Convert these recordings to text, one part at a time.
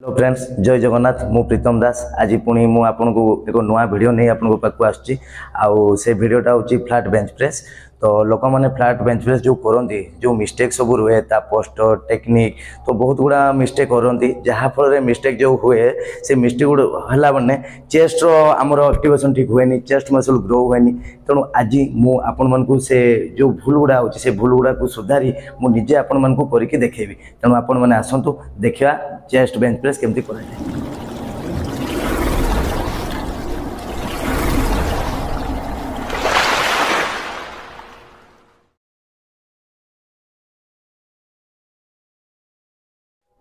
Hello friends, जय जगन्नाथ। मु प्रीतम दास। आज पुणी मु आपन को एक नुआ वीडियो नहीं आपन पाक आसुची। आउ से वीडियोटा होची फ्लैट बेंच प्रेस। तो लोक मैंने फ्लैट बेंच प्रेस जो करती जो मिस्टेक सब रुए ता पोस्टर टेक्निक तो बहुत गुड़ा मिस्टेक करती जहाँफल मिस्टेक जो हुए से मिस्टेक गुड़ा मैंने चेस्ट आमर एक्टिवेशन ठीक हुए चेस्ट मसल ग्रो हुए तेणु आज मुझे से जो भूल गुड़ा हो भूल गुड़ा को सुधारी मुझे आपण मन को करके देखेबी। तेणु आपण मैंने आसतु देखा चेस्ट बेंच प्रेस केमती कराए।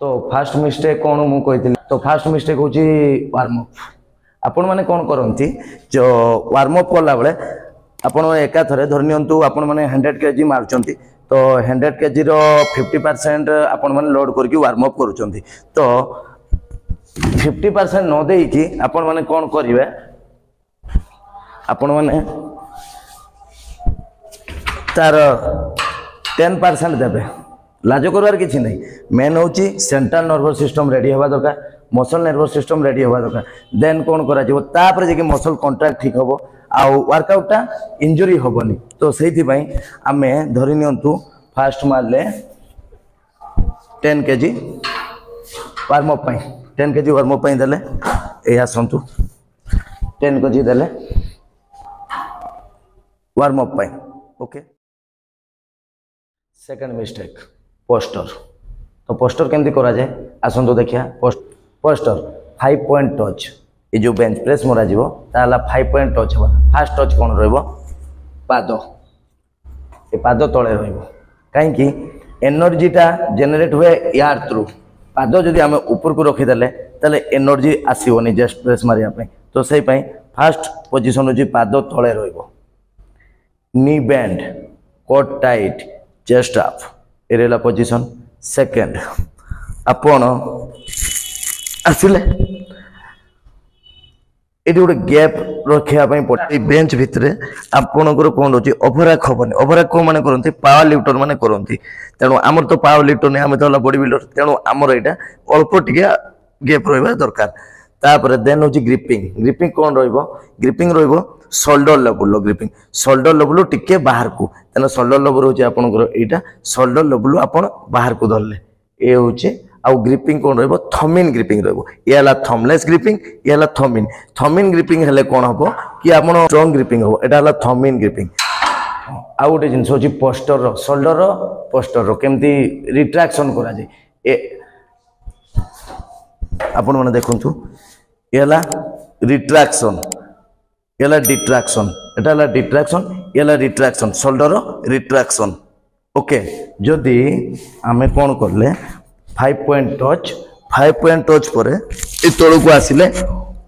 तो फास्ट मिस्टेक कौन मु कही तो फास्ट मिस्टेक हूँ वार्म अप। आपण मैंने कौन करती जो वार्म अप कला बेले आपण एका थरे धर नियंतु आपण मैंने 100 kg मारुचंती तो 100 kg रो 50% आपण मैंने लोड करके वार्म अप करूचंती तो 50% न देकी आपण मैंने कौन करिवे आपण मैंने तार 10% देबे। लाज करवार किसी नहीं। मेन हूँ सेंट्रल नर्वस सिस्टम रेडी हवा दरकार मसल नर्वस सिस्टम रेडी हवा दरकार देन कौन करा जी मसल कंट्राक्ट ठीक हम आउ वर्कआउटा इंजुरी हेनी। तो से आम धरी नियंतु फास्ट मारे 10 kg warm up 10 kg warm up देले ये आसतु 10 kg देले warm up okay. Second mistake poster. तो पोस्टर केमती करा जाए आसतु देखिया। पोस्टर 5 पॉइंट टच ये जो बेंच प्रेस मरा जीवो ताला 5 पॉइंट टच हवा। फास्ट टच कौन रहइबो पाद ये पाद तले रहइबो काहेकि एनर्जीटा जनरेट हुए यार थ्रू पाद जदि आमे ऊपर को रखी देले तले एनर्जी आसीबोनी चेस्ट प्रेस मारिया पे। तो सेही पई फास्ट पोजीशन होजी पाद तले रहइबो knee bend core tight chest up एरेला पोजीशन। सेकंड आपण आसिले ये गोटे गैप रखापी पड़े बेंच भितर आपणकर कौन रोचे ओभरआक हेनी। ओभरआक कौ मैंने करती पावर लिफ्टर मैंने करती तेणु आमर तो पावर लिफ्टर नहीं आम तो बॉडी बिल्डर तेणु आमर यहाँ अल्प टिके गैप रहा दरकार। तापर देन हूँ ग्रिपिंग। ग्रिपिंग कौन gripping shoulder level gripping shoulder level टिके बाहर को तेना शोल्डर लेवल हूँ आपंकर यहाँ शोल्डर लेवल आप बाहर को धरले ये हूँ आउ ग्रिपिंग कौन थमिन ग्रिपिंग ये थमलेस ग्रिपिंग ये थमिन। थमिन ग्रिपिंग हेले कौन हम कि आप स्ट्रॉन्ग ग्रिपिंग हम यहाँ थमिन ग्रिपिंग। आउ गोटे जिन हूँ पोस्टर शोल्डर पोस्टर केमती रिट्रैक्शन करा जाए आपण मैंने देखु ये रिट्रैक्शन ये डिट्रैक्शन एटा डिट्रैक्शन ये रिट्रैक्शन शोल्डर रिट्रैक्शन ओके। जदि आमे कौन करले 5 पॉइंट टच पर तल को आसिले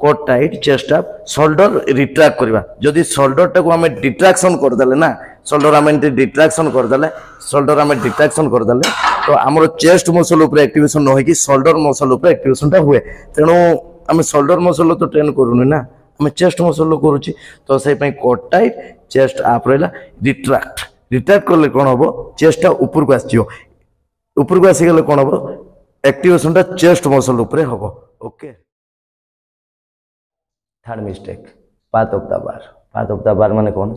core tight chest up shoulder retract करवा। जदि शोल्डर टाको आमे डिट्रैक्शन कर देले ना शोल्डर आमे डिट्रैक्शन कर देले शोल्डर आमे डिट्रैक्शन कर देले तो हमर चेस्ट मसल ऊपर एक्टिवेशन न होई कि शोल्डर मसल ऊपर एक्टिवेशन ता हुए। तेणु आमे शोल्डर मसल तो ट्रेन करूनी ना आमे चेस्ट मसल करूची तो से पई कोट टाइट चेस्ट अप रहला रिट्रैक्ट रिट्रैक्ट करले कोन होबो चेस्ट ऊपर को आसीयो ऊपर को आसी गले कोन होबो एक्टिवेशन ता चेस्ट मसल ऊपर होबो okay. Third mistake path of the bar. Path of the बार माने कौन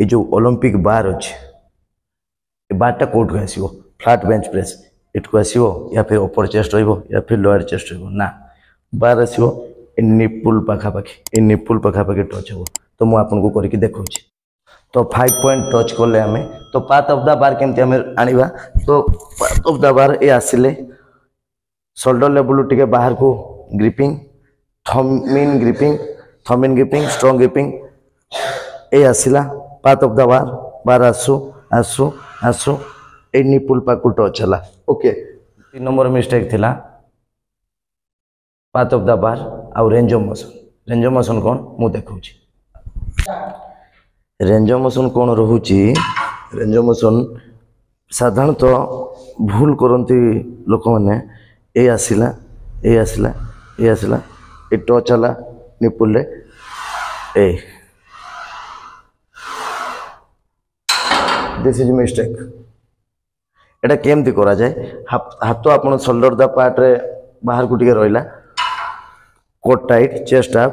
ये जो ओलंपिक बार अच्छे ये बारटा कोट को आसीबो फ्लैट बेंच प्रेस इट को आसीबो या फिर अपर चेस्ट रहइबो या फिर लोअर चेस्ट रहइबो ना बार आसीबो निपुल पाखापाखि ए निपुल पाखापाखि टच हो। तो मुझे आपको करके देखा तो 5 पॉइंट टच कले आम तो पाथ ऑफ द बार केमती आम आनिबा तो पाथ ऑफ द बार ये आसिले शोल्डर लेवल टिके बाहर को ग्रिपिंग थमिन ग्रिपिंग स्ट्रॉन्ग ग्रिपिंग ये आसिला पाथ ऑफ द बार बार आसु आसु आसु ए निपुल पाकु टच है ओके। 3 नंबर मिस्टेक थिला पाथ ऑफ द बार आउ range of motion. Range of motion कौन मु देखा रेंज ऑफ मोशन कौन रोची रेंज ऑफ मोशन साधारणतः भूल करती लोक मैंने ये आसिला ये आसिला ये आसिला ये टच है nipple A this is mistake एटा केमती करा जाए हाथ आपण शोल्डर द पार्ट रे बाहर को टिके रहिला core tight chest up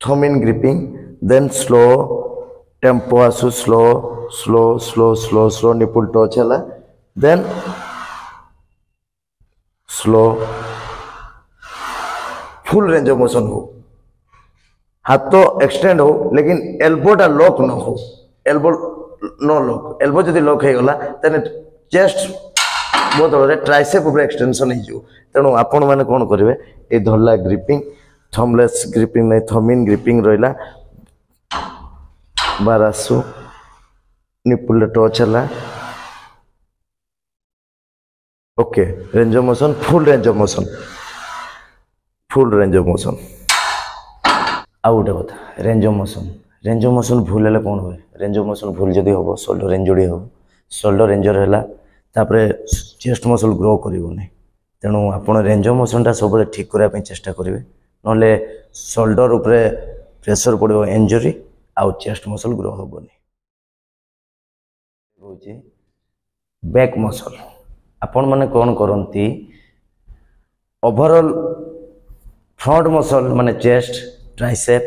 thumb in gripping then slow tempo आसु slow slow slow slow slow nipple touch है then slow full range of motion हो हाथ तो एक्सटेंड हो लेकिन एल्बोटा लॉक न हो एल्बो नो लॉक एल्बो जदि लॉक हे गला तने चेस्ट बदल ट्राइसेप ऊपर एक्सटेंशन हो तेणु आपण मैंने कौन करेंगे ये धरला ग्रिपिंग थंबलेस ग्रिपिंग नहीं थंब इन ग्रिपिंग रहा बारासु निपुल टच है okay range of motion full range of motion आ गोटे कथा रेंज ऑफ मोशन भूल है कौन हुए रेंज ऑफ मोशन भूल जदि हम शोल्डर इंजुरी हम शोल्डर इंजर है तापर चेस्ट मसल ग्रो करनी तेणु आप रेंज ऑफ मोशन सब ठीक करने चेष्टा करेंगे ना शोल्डर उपरे प्रेशर पड़ो इंजुरी आउ चेस्ट मसल ग्रो हेनी बैक मसल आपण मैंने कौन करती ओवरऑल फ्रंट मसल माने चेस्ट ट्राइसेप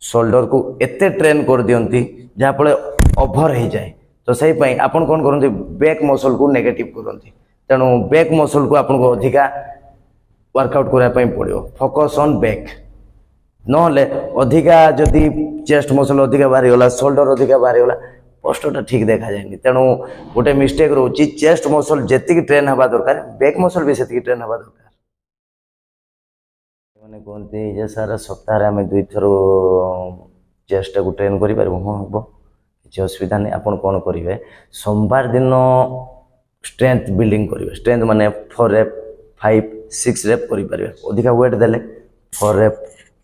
शोल्डर को एते ट्रेन कर दियंती जहाँ फल ओभर हो जाए तो सही आपन कौन करते बैक मसल को नेगेटिव करती तेणु बैक मसल को आपको अधिका वर्कआउट करने पड़ो फोकस ऑन बैक नहले अधिका जदि चेस्ट मसल अधिका बाहरी गला शोल्डर अधिका बाहरी गला पोस्टरटा ठीक देखा जाए तेणु गोटे मिस्टेक रोचे चेस्ट मसल जी ट्रेन हवा दरकार बैक मसल भी से ट्रेन हवा दरकार मैंने कहते जे सारा सप्ताह आम 2 थर चेस्ट को ट्रेन कर हाँ हम किसी असुविधा नहीं आप कौन करेंगे सोमवार दिन स्ट्रेंथ बिल्डिंग करेंगे स्ट्रेंथ माने 4 रेप 5 6 रेप करेंगे अधिका वेट देले 4 रेप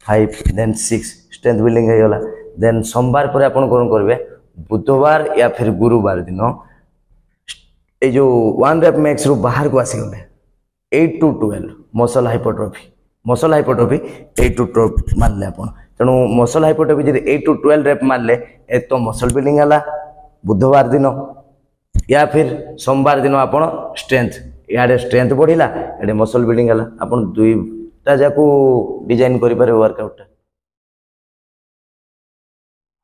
5 देन 6 स्ट्रेंथ बिल्डिंग हो गला देन सोमवार पर आप कौन करेंगे बुधवार या फिर गुरुवार दिन ये जो 1 रेप मैक्स रू बाहर को आसीगले 8 to 12 मसल हाइपरट्रॉफी 8 to 12 मानले आप तेणु मसल हाइपरट्रॉफी जब 8 to 12 रेप मानले एक तो मसल बिल्डिंग है बुधवार दिन या फिर सोमवार दिन आप स्ट्रेंथ इे स्ट्रेंथ बढ़ला ये मसल बिल्डिंग है आप दुईटा जाक डिजाइन करेंगे वर्कआउट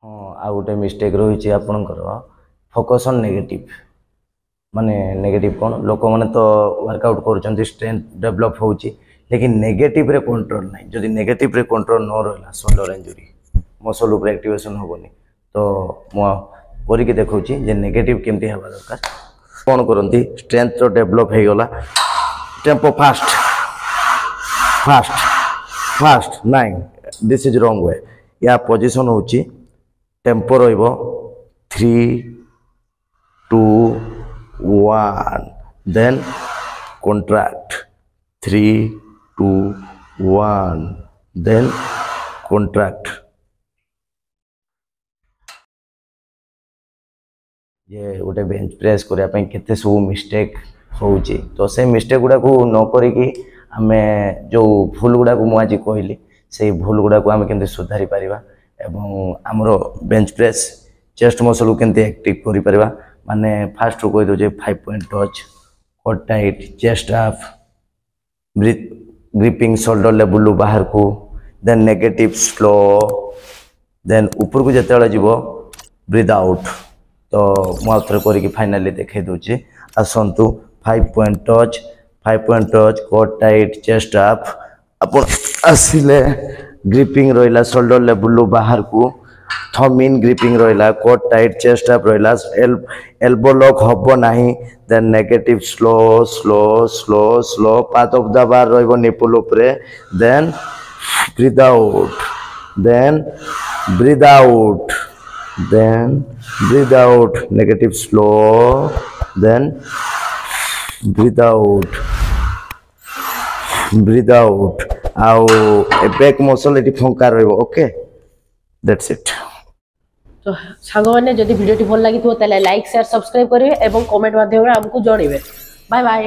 हाँ आ गोटे मिस्टेक रही आपणकर फोकस ऑन नेगेटिव माने नेगेटिव कौन लोक मैंने तो वर्कआउट कर स्ट्रेंथ डेवलप हो लेकिन नेगेटिव रे कंट्रोल नहीं जदि नेगेटिव रे कंट्रोल न रहा शोल्डर इंजुरी मसल उपर एक्टिवेशन हेनी तो मुझे देखा जे नेगेटिव केमती हवा दरकार कौन करती स्ट्रेंथ तो डेवलप हो गला tempo fast fast fast nine this is wrong way या पोजिशन हूँ टेम्पो रो 3 2 1 देन कॉन्ट्रैक्ट 3 2 1 देन कॉन्ट्रैक्ट ये गोटे बेंच प्रेस करने केते सब मिस्टेक होची तो से मिस्टेक गुड़ा को न करिकी आमे जो भूल गुड़ा को मुझे कहली से भूल गुड़ा को आमे केमते सुधारी पारिबा एवं आमरो बेंच प्रेस चेस्ट मसल को केमते एक्टिव करि पारिबा माने फास्ट कहि दो जे 5 point touch coat tight chest up gripping shoulder level बाहर को देन नेगेटिव स्लो देन ऊपर को जते जीवो ब्रीथ आउट तो मुझे करके फाइनाली देखे दूचे आसतु 5 point touch coat tight chest up अपन आसिले ग्रिपिंग रहा शोल्डर लेवल बाहर को थंब इन ग्रिपिंग रहा कोट टाइट चेस्ट अप रहा एल्बो लॉक हम ना then negative slow slow slow slow path of the bar रहिबो निपुल उपरे then breathe out then breathe out then breathe out negative slow then breathe out आउ back muscle ये फंका रहिबो okay that's it तो सांग माने जदि वीडियो भल लागि तो तले लाइक शेयर सब्सक्राइब करिवे एवं कमेंट माध्यम रे हमकु जणिवे बाय बाय।